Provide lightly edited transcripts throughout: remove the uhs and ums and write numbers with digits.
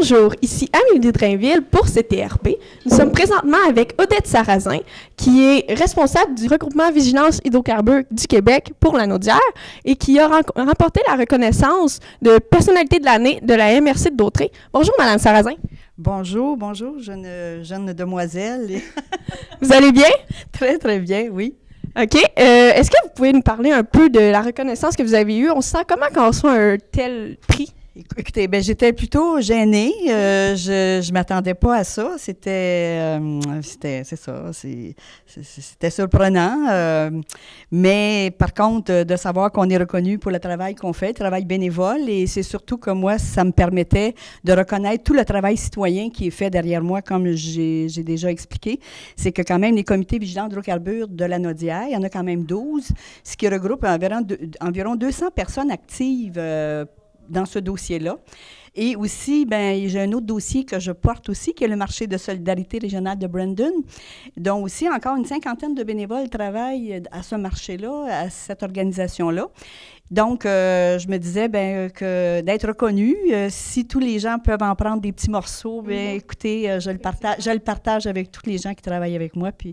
Bonjour, ici Amélie Drainville pour CTRP. Nous sommes présentement avec Odette Sarrazin, qui est responsable du regroupement Vigilance Hydrocarbures du Québec pour la Naudière et qui a remporté la reconnaissance de personnalité de l'année de la MRC de Dautrey. Bonjour, Madame Sarrazin. Bonjour, jeune demoiselle. Vous allez bien? Très, très bien, oui. OK. Est-ce que vous pouvez nous parler un peu de la reconnaissance que vous avez eue? On se sent comment quand on reçoit un tel prix? Écoutez, j'étais plutôt gênée. Je m'attendais pas à ça. C'était surprenant. Mais par contre, de savoir qu'on est reconnu pour le travail qu'on fait, le travail bénévole, et c'est surtout que moi, ça me permettait de reconnaître tout le travail citoyen qui est fait derrière moi, comme j'ai déjà expliqué. C'est que quand même, les comités vigilants d'hydrocarbures de la Naudière, il y en a quand même 12, ce qui regroupe environ 200 personnes actives dans ce dossier-là. Et aussi, j'ai un autre dossier que je porte aussi, qui est le marché de solidarité régionale de Brandon, dont aussi encore une cinquantaine de bénévoles travaillent à ce marché-là, à cette organisation-là. Donc, je me disais que d'être reconnu, si tous les gens peuvent en prendre des petits morceaux, écoutez, je le partage avec tous les gens qui travaillent avec moi, puis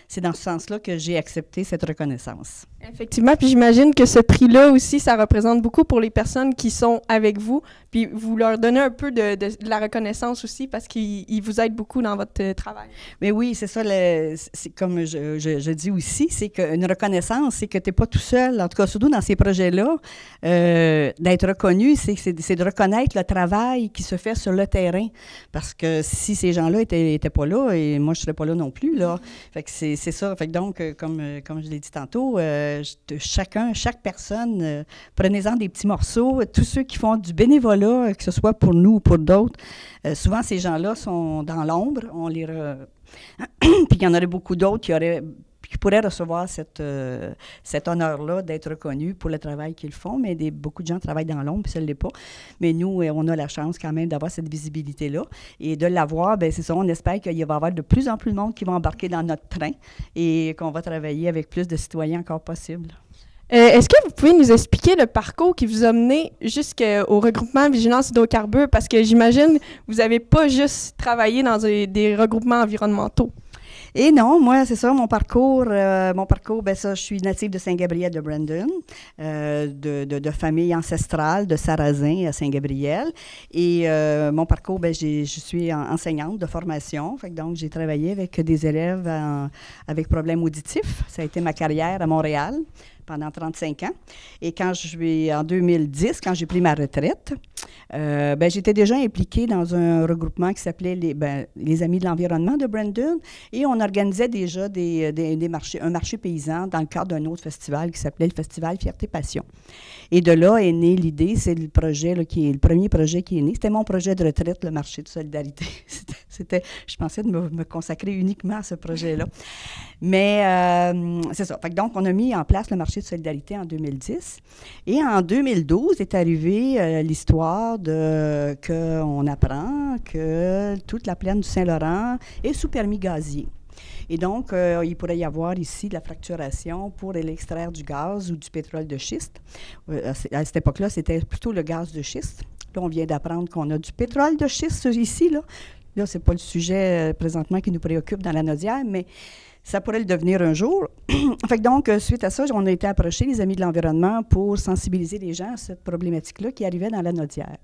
c'est dans ce sens-là que j'ai accepté cette reconnaissance. Effectivement, puis j'imagine que ce prix-là aussi, ça représente beaucoup pour les personnes qui sont avec vous, puis vous leur donnez un peu de la reconnaissance aussi parce qu'ils vous aident beaucoup dans votre travail. Mais oui, c'est ça, c'est comme je dis aussi, c'est qu'une reconnaissance, c'est que tu n'es pas tout seul, en tout cas surtout dans ces projets-là, d'être reconnu, c'est de reconnaître le travail qui se fait sur le terrain, parce que si ces gens-là étaient pas là, et moi je serais pas là non plus, là, fait que c'est ça, fait que donc, comme je l'ai dit tantôt, chaque personne, prenez-en des petits morceaux. Tous ceux qui font du bénévolat, que ce soit pour nous ou pour d'autres, souvent ces gens-là sont dans l'ombre. Puis il y en aurait beaucoup d'autres qui pourraient recevoir cet honneur-là d'être reconnus pour le travail qu'ils font, mais beaucoup de gens travaillent dans l'ombre, puis ça ne l'est pas. Mais nous, on a la chance quand même d'avoir cette visibilité-là. Et de l'avoir, c'est ça, on espère qu'il va y avoir de plus en plus de monde qui va embarquer dans notre train et qu'on va travailler avec plus de citoyens encore possible. Est-ce que vous pouvez nous expliquer le parcours qui vous a mené jusqu'au regroupement Vigilance Hydrocarbures? Parce que j'imagine vous n'avez pas juste travaillé dans des regroupements environnementaux. Et non, moi, c'est ça, mon parcours, je suis native de Saint-Gabriel de Brandon, de famille ancestrale de Sarrazin à Saint-Gabriel. Et mon parcours, je suis enseignante de formation, donc j'ai travaillé avec des élèves avec problèmes auditifs. Ça a été ma carrière à Montréal pendant 35 ans. Et en 2010, quand j'ai pris ma retraite, j'étais déjà impliquée dans un regroupement qui s'appelait les Amis de l'environnement de Brandon, et on organisait déjà des marchés, un marché paysan dans le cadre d'un autre festival qui s'appelait le Festival Fierté Passion. Et de là est née l'idée, c'est le projet là, qui est le premier projet qui est né. C'était mon projet de retraite, le marché de solidarité. Je pensais de me consacrer uniquement à ce projet-là. Mais c'est ça. Fait que donc, on a mis en place le marché de solidarité en 2010. Et en 2012 est arrivée l'histoire qu'on apprend que toute la plaine du Saint-Laurent est sous permis gazier. Et donc, il pourrait y avoir ici de la fracturation pour l'extraire du gaz ou du pétrole de schiste. À cette époque-là, c'était plutôt le gaz de schiste. Là, on vient d'apprendre qu'on a du pétrole de schiste ici. Là, ce n'est pas le sujet présentement qui nous préoccupe dans la Naudière, mais ça pourrait le devenir un jour. Fait que donc, suite à ça, on a été approchés, les Amis de l'environnement, pour sensibiliser les gens à cette problématique-là qui arrivait dans la Naudière.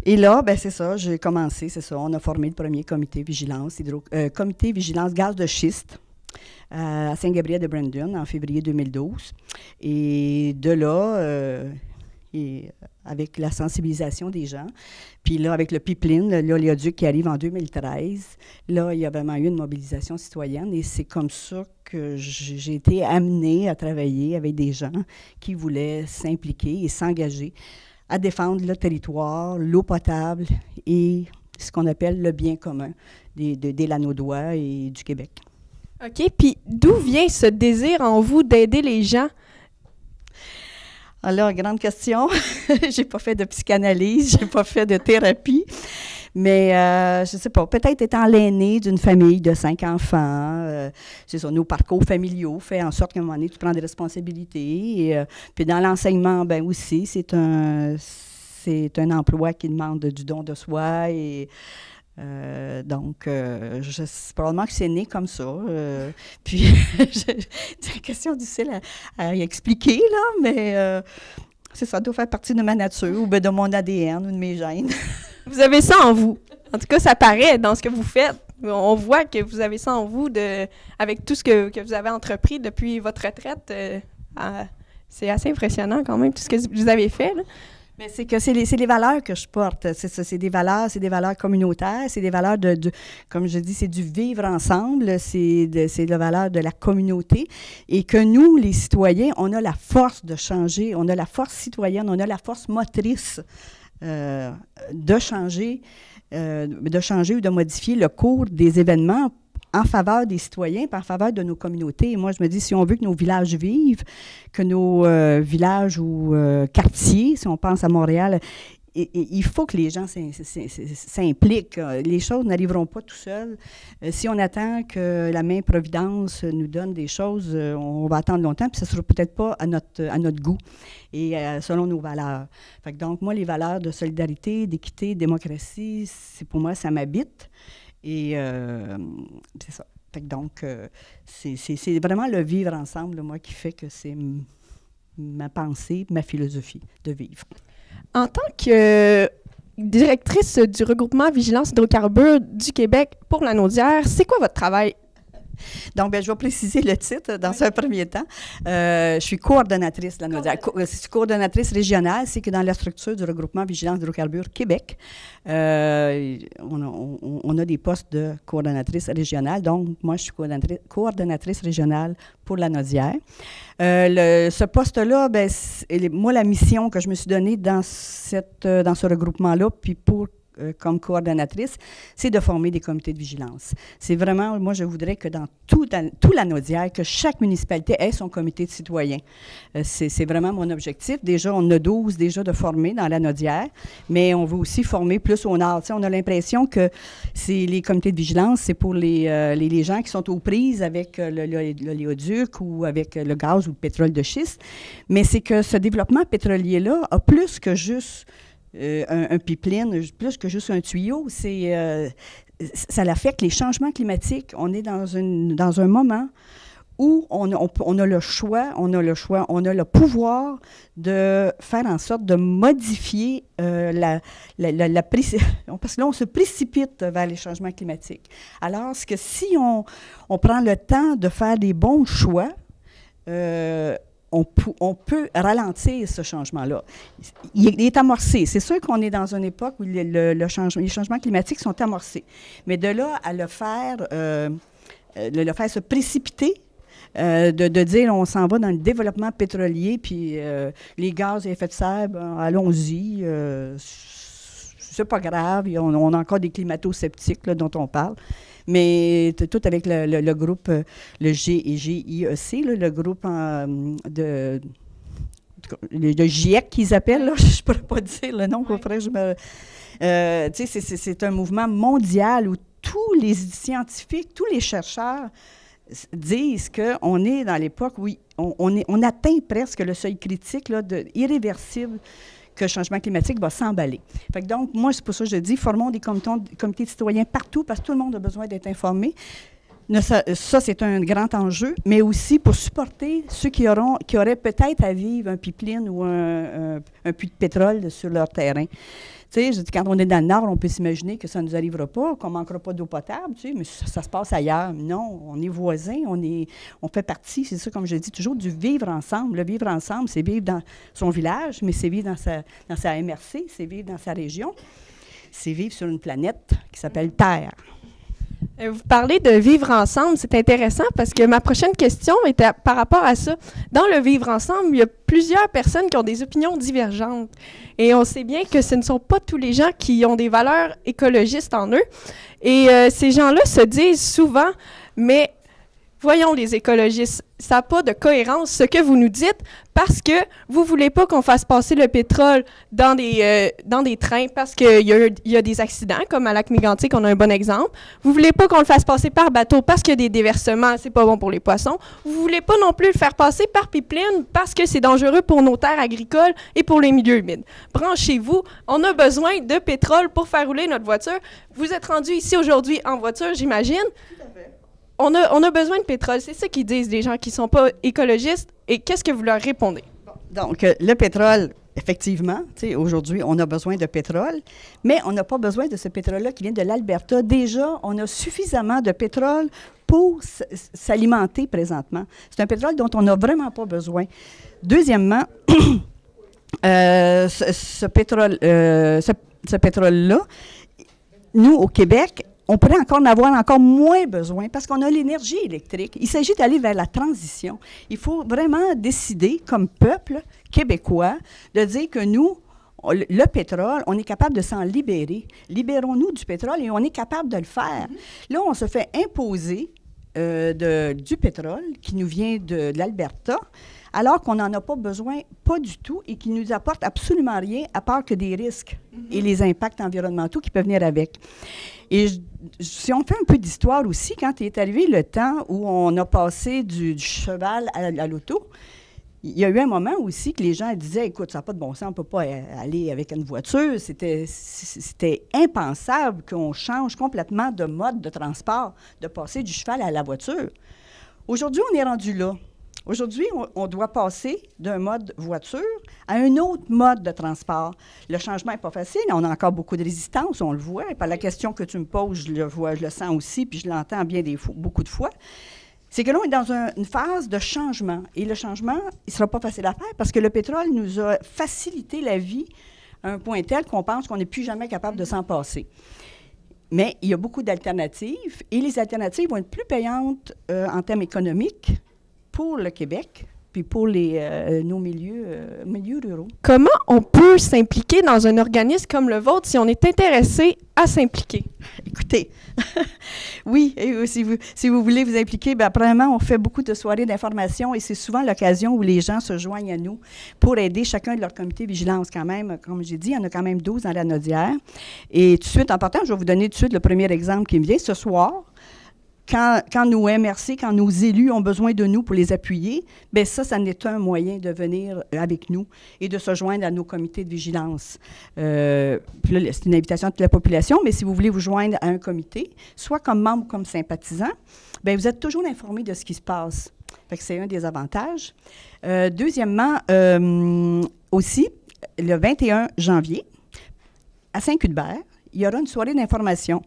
Et là, c'est ça, j'ai commencé, c'est ça, on a formé le premier comité vigilance gaz de schiste à Saint-Gabriel de Brandon en février 2012. Et de là, avec la sensibilisation des gens, puis là, avec le pipeline, l'oléoduc qui arrive en 2013, là, il y a vraiment eu une mobilisation citoyenne et c'est comme ça que j'ai été amenée à travailler avec des gens qui voulaient s'impliquer et s'engager à défendre le territoire, l'eau potable et ce qu'on appelle le bien commun des Lanaudois et du Québec. OK. Puis d'où vient ce désir en vous d'aider les gens? Alors, grande question. J'ai pas fait de psychanalyse, j'ai pas fait de thérapie. Mais je ne sais pas, peut-être étant l'aîné d'une famille de 5 enfants, c'est ça, nos parcours familiaux fait en sorte qu'à un moment donné, tu prends des responsabilités. Et, puis dans l'enseignement, aussi, c'est un emploi qui demande du don de soi et probablement que c'est né comme ça. Puis, c'est une question difficile à expliquer, là, mais c'est ça, doit faire partie de ma nature ou bien de mon ADN ou de mes gènes. Vous avez ça en vous. En tout cas, ça paraît dans ce que vous faites. On voit que vous avez ça en vous avec tout ce que vous avez entrepris depuis votre retraite. C'est assez impressionnant quand même, tout ce que vous avez fait, là. Mais c'est que c'est les valeurs que je porte. C'est des valeurs communautaires, c'est des valeurs comme je dis, c'est du vivre ensemble, c'est la valeur de la communauté. Et que nous, les citoyens, on a la force de changer, on a la force citoyenne, on a la force motrice de changer ou de modifier le cours des événements en faveur des citoyens, en faveur de nos communautés. Et moi, je me dis, si on veut que nos villages vivent, que nos villages ou quartiers, si on pense à Montréal, il faut que les gens s'impliquent. Les choses n'arriveront pas tout seuls. Si on attend que la main Providence nous donne des choses, on va attendre longtemps, puis ça ne sera peut-être pas à notre goût et selon nos valeurs. Fait que donc, moi, les valeurs de solidarité, d'équité, de démocratie, pour moi, ça m'habite. Et c'est ça. Fait que donc, c'est vraiment le vivre ensemble, moi, qui fait que c'est ma pensée, ma philosophie de vivre. En tant que directrice du regroupement Vigilance Hydrocarbures du Québec pour la Naudière, c'est quoi votre travail? Donc, je vais préciser le titre dans un premier temps. Je suis coordonnatrice de la Naudière. Je suis coordonnatrice régionale, c'est que dans la structure du regroupement Vigilance Hydrocarbures Québec, on a des postes de coordonnatrice régionale. Donc, moi, je suis coordonnatrice régionale pour la Naudière. Ce poste-là, moi, la mission que je me suis donnée dans ce regroupement-là, puis comme coordonnatrice, c'est de former des comités de vigilance. C'est vraiment, moi, je voudrais que dans tout la Naudière, que chaque municipalité ait son comité de citoyens. C'est vraiment mon objectif. Déjà, on a 12 déjà de former dans la Naudière, mais on veut aussi former plus au nord. Tu sais, on a l'impression que les comités de vigilance, c'est pour les gens qui sont aux prises avec l'oléoduc ou avec le gaz ou le pétrole de schiste, mais c'est que ce développement pétrolier-là a plus que juste un pipeline, plus que juste un tuyau, ça affecte les changements climatiques. On est dans un moment où on a le choix, on a le pouvoir de faire en sorte de modifier parce que là, on se précipite vers les changements climatiques. Alors que si on prend le temps de faire des bons choix, on peut ralentir ce changement-là. Il est amorcé. C'est sûr qu'on est dans une époque où les changements climatiques sont amorcés. Mais de là à le faire se précipiter, de dire on s'en va dans le développement pétrolier, puis les gaz à effet de serre, allons-y, c'est pas grave, on a encore des climato-sceptiques là, dont on parle. Mais tout avec le groupe, le GIEC, le groupe le GIEC qu'ils appellent, là, je ne pourrais pas dire le nom, après c'est un mouvement mondial où tous les scientifiques, tous les chercheurs disent qu'on est dans l'époque où on atteint presque le seuil critique là, irréversible que le changement climatique va s'emballer. Fait que donc, moi, c'est pour ça que je dis, formons des comités de citoyens partout, parce que tout le monde a besoin d'être informé. Ça, c'est un grand enjeu, mais aussi pour supporter ceux qui auraient peut-être à vivre un pipeline ou un puits de pétrole sur leur terrain. Tu sais, quand on est dans le Nord, on peut s'imaginer que ça ne nous arrivera pas, qu'on ne manquera pas d'eau potable, tu sais, mais ça se passe ailleurs. Non, on est voisins, on fait partie, c'est ça, comme je dis toujours, du vivre ensemble. Le vivre ensemble, c'est vivre dans son village, mais c'est vivre dans sa MRC, c'est vivre dans sa région, c'est vivre sur une planète qui s'appelle Terre. Vous parlez de vivre ensemble, c'est intéressant parce que ma prochaine question était par rapport à ça. Dans le vivre ensemble, il y a plusieurs personnes qui ont des opinions divergentes. Et on sait bien que ce ne sont pas tous les gens qui ont des valeurs écologistes en eux. Et ces gens-là se disent souvent, mais Voyons les écologistes, ça n'a pas de cohérence ce que vous nous dites parce que vous voulez pas qu'on fasse passer le pétrole dans des trains parce qu'il y a des accidents, comme à Lac-Mégantic, on a un bon exemple. Vous voulez pas qu'on le fasse passer par bateau parce qu'il y a des déversements, c'est pas bon pour les poissons. Vous voulez pas non plus le faire passer par pipeline parce que c'est dangereux pour nos terres agricoles et pour les milieux humides. Branchez-vous, on a besoin de pétrole pour faire rouler notre voiture. Vous êtes rendu ici aujourd'hui en voiture, j'imagine. On a besoin de pétrole. C'est ça qu'ils disent, les gens qui ne sont pas écologistes. Et qu'est-ce que vous leur répondez? Donc, le pétrole, effectivement, aujourd'hui, on a besoin de pétrole, mais on n'a pas besoin de ce pétrole-là qui vient de l'Alberta. Déjà, on a suffisamment de pétrole pour s'alimenter présentement. C'est un pétrole dont on n'a vraiment pas besoin. Deuxièmement, ce pétrole-là, nous, au Québec, on pourrait encore en avoir encore moins besoin parce qu'on a l'énergie électrique. Il s'agit d'aller vers la transition. Il faut vraiment décider, comme peuple québécois, de dire que nous, le pétrole, on est capable de s'en libérer. Libérons-nous du pétrole et on est capable de le faire. Là, on se fait imposer du pétrole qui nous vient de l'Alberta, alors qu'on n'en a pas besoin, pas du tout, et qui ne nous apporte absolument rien, à part que des risques et les impacts environnementaux qui peuvent venir avec. Et si on fait un peu d'histoire aussi, quand est arrivé le temps où on a passé du cheval à l'auto, il y a eu un moment aussi que les gens disaient, écoute, ça n'a pas de bon sens, on ne peut pas aller avec une voiture. C'était impensable qu'on change complètement de mode de transport, de passer du cheval à la voiture. Aujourd'hui, on est rendu là. Aujourd'hui, on doit passer d'un mode voiture à un autre mode de transport. Le changement n'est pas facile. On a encore beaucoup de résistance, on le voit. Et par la question que tu me poses, je le vois, je le sens aussi, puis je l'entends bien beaucoup de fois. C'est que là, on est dans une phase de changement. Et le changement, il ne sera pas facile à faire parce que le pétrole nous a facilité la vie à un point tel qu'on pense qu'on n'est plus jamais capable de s'en passer. Mais il y a beaucoup d'alternatives et les alternatives vont être plus payantes en termes économiques pour le Québec, puis pour nos milieux ruraux. Comment on peut s'impliquer dans un organisme comme le vôtre si on est intéressé à s'impliquer? Écoutez, oui, et si vous voulez vous impliquer, bien, premièrement, on fait beaucoup de soirées d'information et c'est souvent l'occasion où les gens se joignent à nous pour aider chacun de leur comité de vigilance quand même. Comme j'ai dit, il y en a quand même 12 dans la Naudière. Et tout de suite, en partant, je vais vous donner tout de suite le premier exemple qui me vient. Ce soir, quand nos MRC, quand nos élus ont besoin de nous pour les appuyer, bien ça n'est un moyen de venir avec nous et de se joindre à nos comités de vigilance. Puis là, c'est une invitation à toute la population, mais si vous voulez vous joindre à un comité, soit comme membre ou comme sympathisant, bien vous êtes toujours informé de ce qui se passe. Fait que c'est un des avantages. Deuxièmement, aussi, le 21 janvier, à Saint-Cuthbert, il y aura une soirée d'information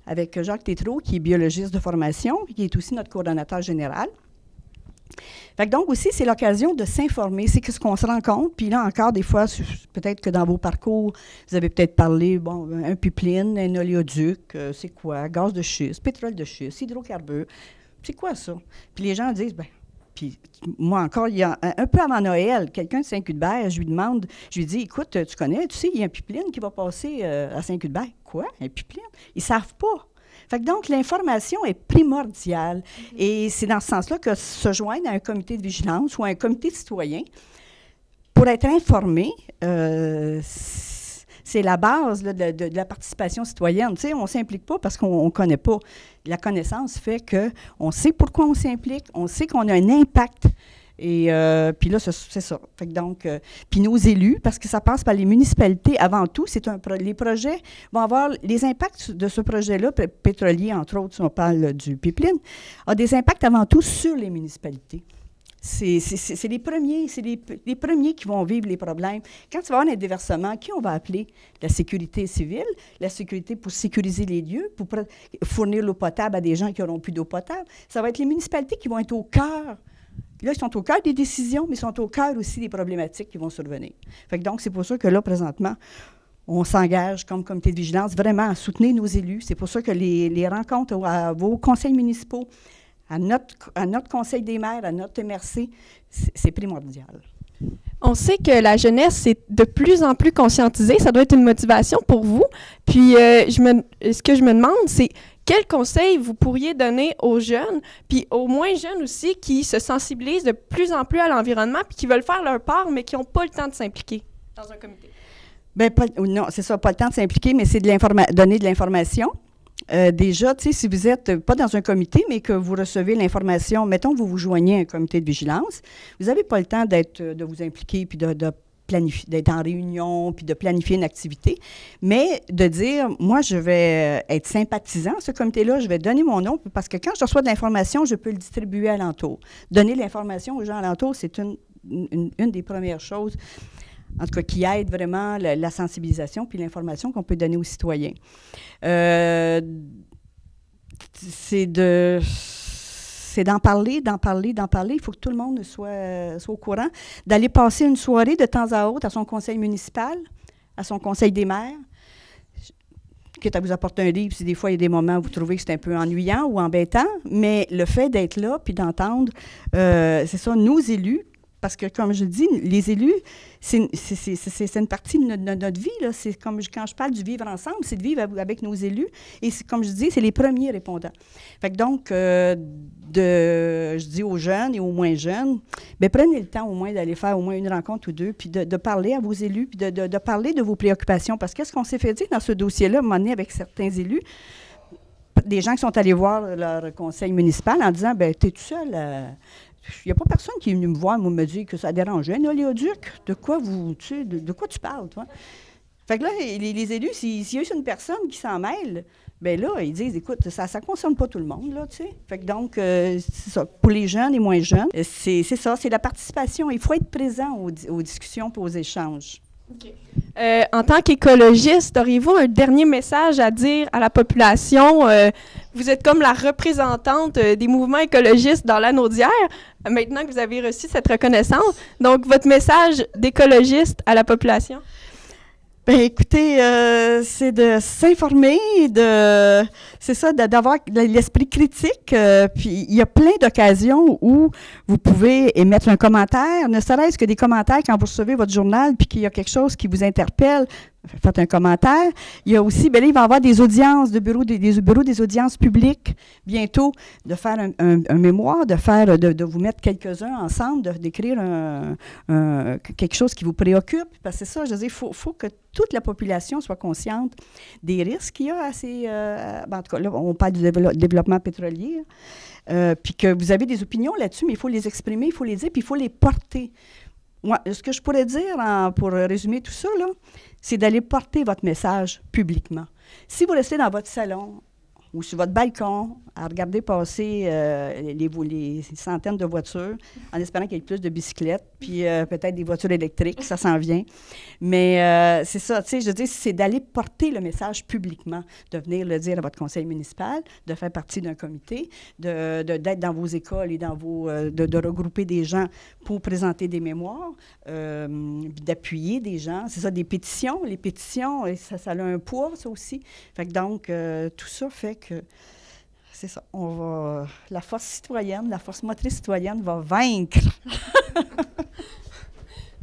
avec Jacques Tétrault, qui est biologiste de formation, qui est aussi notre coordonnateur général. Fait que donc aussi, c'est l'occasion de s'informer, c'est ce qu'on se rend compte. Puis là encore, des fois, peut-être que dans vos parcours, vous avez peut-être parlé, bon, un pipeline, un oléoduc, c'est quoi? Gaz de schiste, pétrole de schiste, hydrocarbures, c'est quoi ça? Puis les gens disent, bien, puis moi encore, il y a un peu avant Noël, quelqu'un de Saint-Cuthbert, je lui dis, écoute, tu connais, tu sais, il y a un pipeline qui va passer à Saint-Cuthbert. Quoi? Un pipeline? Ils ne savent pas. Fait que donc, l'information est primordiale. Et c'est dans ce sens-là que se joindre à un comité de vigilance ou à un comité citoyen pour être informé, c'est la base là, de la participation citoyenne. Tu sais, on ne s'implique pas parce qu'on ne connaît pas. La connaissance fait qu'on sait pourquoi on s'implique, on sait qu'on a un impact. Et puis là, c'est ça. Fait que donc, puis nos élus, parce que ça passe par les municipalités avant tout, les projets vont avoir les impacts de ce projet-là, pétrolier, entre autres, si on parle du pipeline, a des impacts avant tout sur les municipalités. C'est les premiers, les premiers qui vont vivre les problèmes. Quand il va y avoir un déversement, qui on va appeler? La sécurité civile, la sécurité pour sécuriser les lieux, pour fournir l'eau potable à des gens qui n'auront plus d'eau potable. Ça va être les municipalités qui vont être au cœur. Là, ils sont au cœur des décisions, mais ils sont au cœur aussi des problématiques qui vont survenir. Fait que donc, c'est pour ça que là, présentement, on s'engage comme comité de vigilance vraiment à soutenir nos élus. C'est pour ça que les rencontres à vos conseils municipaux, à notre conseil des maires, à notre MRC, c'est primordial. On sait que la jeunesse est de plus en plus conscientisée. Ça doit être une motivation pour vous. Puis, ce que je me demande, c'est quels conseils vous pourriez donner aux jeunes, puis aux moins jeunes aussi, qui se sensibilisent de plus en plus à l'environnement, puis qui veulent faire leur part, mais qui n'ont pas le temps de s'impliquer dans un comité? Bien, non, c'est ça, pas le temps de s'impliquer, mais c'est donner de l'information. Déjà, tu sais, si vous n'êtes pas dans un comité, mais que vous recevez l'information, mettons que vous vous joignez à un comité de vigilance, vous n'avez pas le temps de vous impliquer, puis de planifier, d'être en réunion, puis de planifier une activité, mais de dire, moi, je vais être sympathisant à ce comité-là, je vais donner mon nom, parce que quand je reçois de l'information, je peux le distribuer alentour. Donner l'information aux gens alentour, c'est une des premières choses, en tout cas, qui aide vraiment la sensibilisation puis l'information qu'on peut donner aux citoyens. C'est d'en parler. Il faut que tout le monde soit au courant. D'aller passer une soirée de temps à autre à son conseil municipal, à son conseil des maires, quitte à vous apporter un livre, si des fois il y a des moments où vous trouvez que c'est un peu ennuyant ou embêtant, mais le fait d'être là puis d'entendre, c'est ça, nos élus, parce que, comme je le dis, les élus, c'est une partie de notre vie. Là. C'est comme quand je parle du vivre ensemble, c'est de vivre avec nos élus. Et comme je dis, c'est les premiers répondants. Fait que donc, je dis aux jeunes et aux moins jeunes, bien, prenez le temps au moins d'aller faire au moins une rencontre ou deux, puis de parler à vos élus, puis de parler de vos préoccupations. Parce que qu'est-ce qu'on s'est fait dire dans ce dossier-là, à un moment donné, avec certains élus, des gens qui sont allés voir leur conseil municipal en disant, bien, t'es tout seul il n'y a pas personne qui est venu me voir, me dire que ça dérangeait. Un oléoduc, de quoi tu parles, toi? Fait que là, les élus, s'il y a une personne qui s'en mêle, bien là, ils disent, écoute, ça ne concerne pas tout le monde, là, tu sais. Fait que donc, c'est ça. Pour les jeunes et moins jeunes, c'est ça, c'est la participation. Il faut être présent aux discussions et aux échanges. Okay. En tant qu'écologiste, auriez-vous un dernier message à dire à la population? Vous êtes comme la représentante des mouvements écologistes dans la Naudière, maintenant que vous avez reçu cette reconnaissance. Donc, votre message d'écologiste à la population? Bien, écoutez, c'est de s'informer, c'est ça, d'avoir l'esprit critique. Puis, il y a plein d'occasions où vous pouvez émettre un commentaire, ne serait-ce que des commentaires quand vous recevez votre journal, puis qu'il y a quelque chose qui vous interpelle. Faites un commentaire. Il y a aussi, bien là, il va y avoir des audiences, des bureaux des audiences publiques bientôt, de faire un mémoire, de vous mettre quelques-uns ensemble, d'écrire quelque chose qui vous préoccupe. Parce que c'est ça, je veux dire, il faut que toute la population soit consciente des risques qu'il y a à ces... en tout cas, là, on parle du développement pétrolier, puis que vous avez des opinions là-dessus, mais il faut les exprimer, il faut les dire, puis il faut les porter. Moi, ce que je pourrais dire, pour résumer tout ça, là, c'est d'aller porter votre message publiquement. Si vous restez dans votre salon ou sur votre balcon à regarder passer les centaines de voitures, en espérant qu'il y ait plus de bicyclettes, puis peut-être des voitures électriques, ça s'en vient. Mais c'est ça, tu sais, je dis, c'est d'aller porter le message publiquement, de venir le dire à votre conseil municipal, de faire partie d'un comité, d'être dans vos écoles et de regrouper des gens pour présenter des mémoires, d'appuyer des gens. C'est ça, des pétitions. Les pétitions, ça a un poids, ça aussi. Fait que donc, tout ça fait que c'est ça. La force citoyenne, la force motrice citoyenne va vaincre.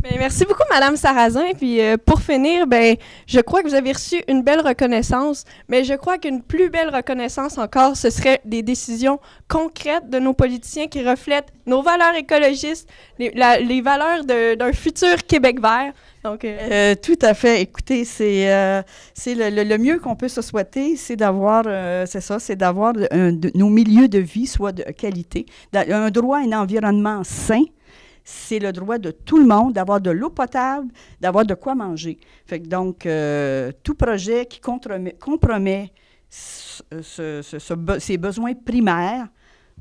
Bien, merci beaucoup, Mme Sarrazin. Puis pour finir, ben, je crois que vous avez reçu une belle reconnaissance, mais je crois qu'une plus belle reconnaissance encore, ce serait des décisions concrètes de nos politiciens qui reflètent nos valeurs écologistes, les valeurs d'un futur Québec vert. Donc, tout à fait. Écoutez, c'est le mieux qu'on peut se souhaiter, c'est d'avoir, nos milieux de vie soient de qualité, un droit à un environnement sain. C'est le droit de tout le monde d'avoir de l'eau potable, d'avoir de quoi manger. Fait que donc, tout projet qui compromet ces besoins primaires,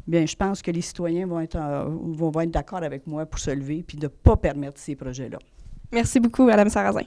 bien, je pense que les citoyens vont être d'accord avec moi pour se lever puis de ne pas permettre ces projets-là. Merci beaucoup, Mme Sarrazin.